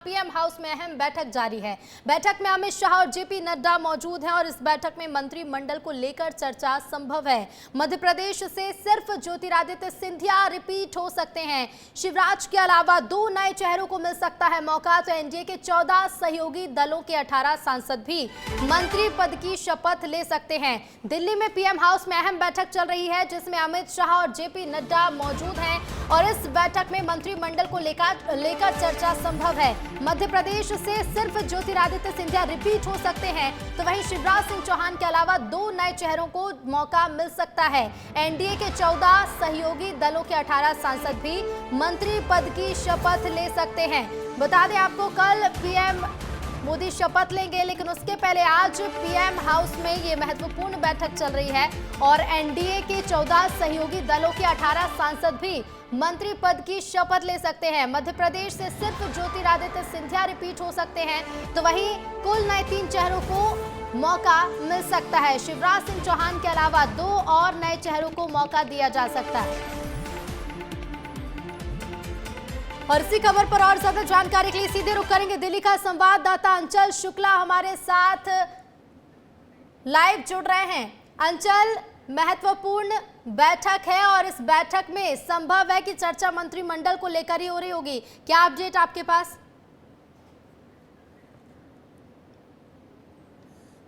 PM house में अहम बैठक जारी है। बैठक में अमित शाह और जेपी नड्डा मौजूद हैं और इस बैठक में मंत्रिमंडल को लेकर चर्चा संभव है। मध्य प्रदेश से सिर्फ ज्योतिरादित्य सिंधिया रिपीट हो सकते हैं। शिवराज के अलावा 2 नए चेहरों को मिल सकता है मौका। तो एनडीए के 14 सहयोगी दलों के 18 सांसद भी मंत्री पद की शपथ ले सकते हैं। दिल्ली में पीएम हाउस में अहम बैठक चल रही है जिसमें अमित शाह और जेपी नड्डा मौजूद हैं और इस बैठक में मंत्रिमंडल को लेकर चर्चा संभव है। मध्य प्रदेश से सिर्फ ज्योतिरादित्य सिंधिया रिपीट हो सकते हैं तो वहीं शिवराज सिंह चौहान के अलावा 2 नए चेहरों को मौका मिल सकता है। एनडीए के 14 सहयोगी दलों के 18 सांसद भी मंत्री पद की शपथ ले सकते हैं। बता दें आपको, कल पीएम मोदी शपथ लेंगे, लेकिन उसके पहले आज पीएम हाउस में ये महत्वपूर्ण बैठक चल रही है और एनडीए के 14 सहयोगी दलों के 18 सांसद भी मंत्री पद की शपथ ले सकते हैं। मध्य प्रदेश से सिर्फ ज्योतिरादित्य सिंधिया रिपीट हो सकते हैं तो वहीं कुल नए 3 चेहरों को मौका मिल सकता है। शिवराज सिंह चौहान के अलावा 2 और नए चेहरों को मौका दिया जा सकता है। और इसी खबर पर और ज्यादा जानकारी के लिए सीधे रुख करेंगे दिल्ली का संवाददाता अंचल शुक्ला हमारे साथ लाइव जुड़ रहे हैं। अंचल, महत्वपूर्ण बैठक है और इस बैठक में संभव है कि चर्चा मंत्रिमंडल को लेकर ही हो रही होगी। क्या अपडेट आपके पास?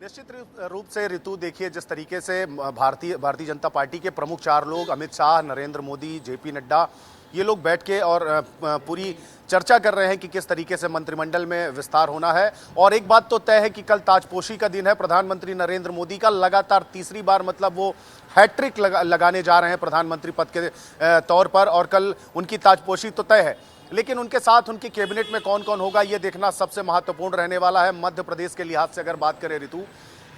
निश्चित रूप से ऋतु, देखिए जिस तरीके से भारतीय जनता पार्टी के प्रमुख 4 लोग अमित शाह, नरेंद्र मोदी, जेपी नड्डा, ये लोग बैठ के और पूरी चर्चा कर रहे हैं कि किस तरीके से मंत्रिमंडल में विस्तार होना है। और एक बात तो तय है कि कल ताजपोशी का दिन है प्रधानमंत्री नरेंद्र मोदी का, लगातार तीसरी बार मतलब वो हैट्रिक लगाने जा रहे हैं प्रधानमंत्री पद के तौर पर और कल उनकी ताजपोशी तो तय है। लेकिन उनके साथ उनकी कैबिनेट में कौन कौन होगा ये देखना सबसे महत्वपूर्ण रहने वाला है। मध्य प्रदेश के लिहाज से अगर बात करें ऋतु,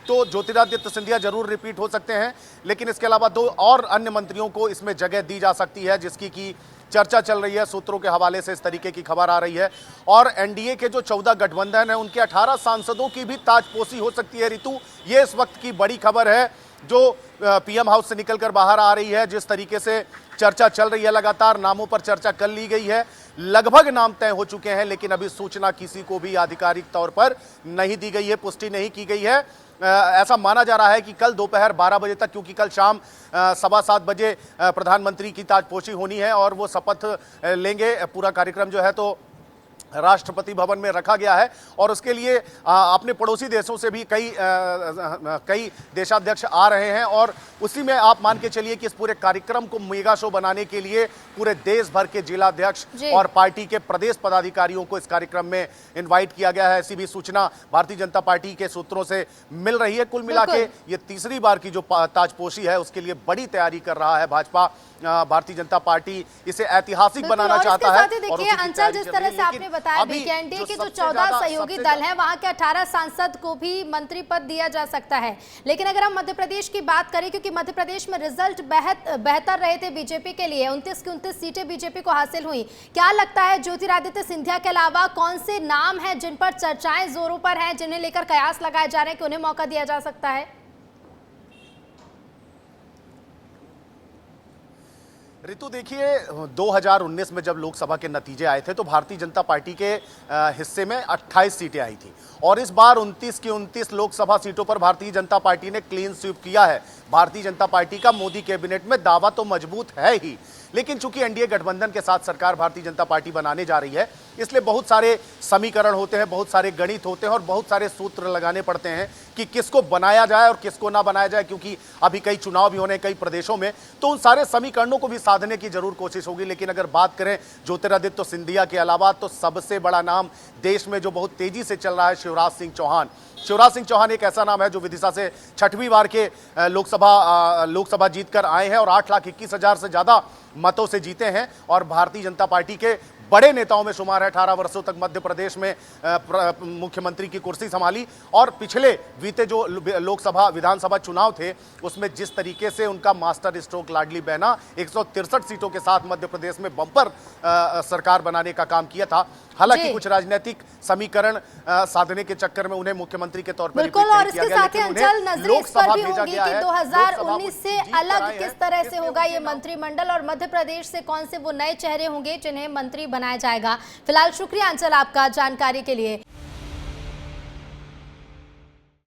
तो ज्योतिरादित्य सिंधिया जरूर रिपीट हो सकते हैं, लेकिन इसके अलावा 2 और अन्य मंत्रियों को इसमें जगह दी जा सकती है जिसकी की चर्चा चल रही है। सूत्रों के हवाले से इस तरीके की खबर आ रही है। और एनडीए के जो 14 गठबंधन है उनके 18 सांसदों की भी ताजपोशी हो सकती है ऋतु। ये इस वक्त की बड़ी खबर है जो पीएम हाउस से निकलकर बाहर आ रही है। जिस तरीके से चर्चा चल रही है, लगातार नामों पर चर्चा कर ली गई है, लगभग नाम तय हो चुके हैं, लेकिन अभी सूचना किसी को भी आधिकारिक तौर पर नहीं दी गई है, पुष्टि नहीं की गई है। ऐसा माना जा रहा है कि कल दोपहर 12 बजे तक, क्योंकि कल शाम 7:15 बजे प्रधानमंत्री की ताजपोशी होनी है और वो शपथ लेंगे। पूरा कार्यक्रम जो है तो राष्ट्रपति भवन में रखा गया है और उसके लिए अपने पड़ोसी देशों से भी कई देशाध्यक्ष आ रहे हैं और उसी में आप मान के चलिए कि इस पूरे कार्यक्रम को मेगा शो बनाने के लिए पूरे देश भर के जिलाध्यक्ष और पार्टी के प्रदेश पदाधिकारियों को इस कार्यक्रम में इनवाइट किया गया है। ऐसी भी सूचना भारतीय जनता पार्टी के सूत्रों से मिल रही है। कुल मिला के ये तीसरी बार की जो ताजपोशी है उसके लिए बड़ी तैयारी कर रहा है भाजपा। भारतीय जनता पार्टी इसे ऐतिहासिक बनाना चाहता है। देखिए अंचल, जिस तरह से आपने बताया भी कि एनडीए के जो 14 सहयोगी दल हैं वहां के 18 सांसद को भी मंत्री पद दिया जा सकता है। लेकिन अगर हम मध्य प्रदेश की बात करें, क्योंकि मध्य प्रदेश में रिजल्ट बेहतर रहे थे बीजेपी के लिए, 29 की 29 सीटें बीजेपी को हासिल हुई, क्या लगता है ज्योतिरादित्य सिंधिया के अलावा कौन से नाम हैं जिन पर चर्चाएं जोरों पर हैं, जिन्हें लेकर कयास लगाए जा रहे हैं कि उन्हें मौका दिया जा सकता है? ऋतु, देखिए 2019 में जब लोकसभा के नतीजे आए थे तो भारतीय जनता पार्टी के हिस्से में 28 सीटें आई थी और इस बार 29 की 29 लोकसभा सीटों पर भारतीय जनता पार्टी ने क्लीन स्वीप किया है। भारतीय जनता पार्टी का मोदी कैबिनेट में दावा तो मजबूत है ही, लेकिन चूंकि एनडीए गठबंधन के साथ सरकार भारतीय जनता पार्टी बनाने जा रही है, इसलिए बहुत सारे समीकरण होते हैं, बहुत सारे गणित होते हैं और बहुत सारे सूत्र लगाने पड़ते हैं कि किसको बनाया जाए और किसको ना बनाया जाए, क्योंकि अभी कई चुनाव भी होने कई प्रदेशों में, तो उन सारे समीकरणों को भी साधने की जरूर कोशिश होगी। लेकिन अगर बात करें ज्योतिरादित्य सिंधिया के अलावा, तो सबसे बड़ा नाम देश में जो बहुत तेजी से चल रहा है शिवराज सिंह चौहान। शिवराज सिंह चौहान एक ऐसा नाम है जो विदिशा से 6वीं बार के लोकसभा जीतकर आए हैं और 8,21,000 से ज्यादा मतों से जीते हैं और भारतीय जनता पार्टी के बड़े नेताओं में शुमार है। 18 वर्षों तक मध्य प्रदेश में मुख्यमंत्री की कुर्सी संभाली और पिछले बीते जो लोकसभा विधानसभा चुनाव थे उसमें जिस तरीके से उनका मास्टर स्ट्रोक लाडली बहना 163 सीटों के साथ मध्य प्रदेश में बम्पर सरकार बनाने का काम किया था। हालांकि कुछ राजनीतिक समीकरण साधने के चक्कर में उन्हें मुख्यमंत्री के तौर पर बिल्कुल, और इसके साथ ही अंचल नजरें इस पर भी होंगी कि 2019 से अलग किस तरह से होगा ये मंत्रिमंडल और मध्य प्रदेश से कौन से वो नए चेहरे होंगे जिन्हें मंत्री बनाया जाएगा। फिलहाल शुक्रिया अंचल आपका जानकारी के लिए।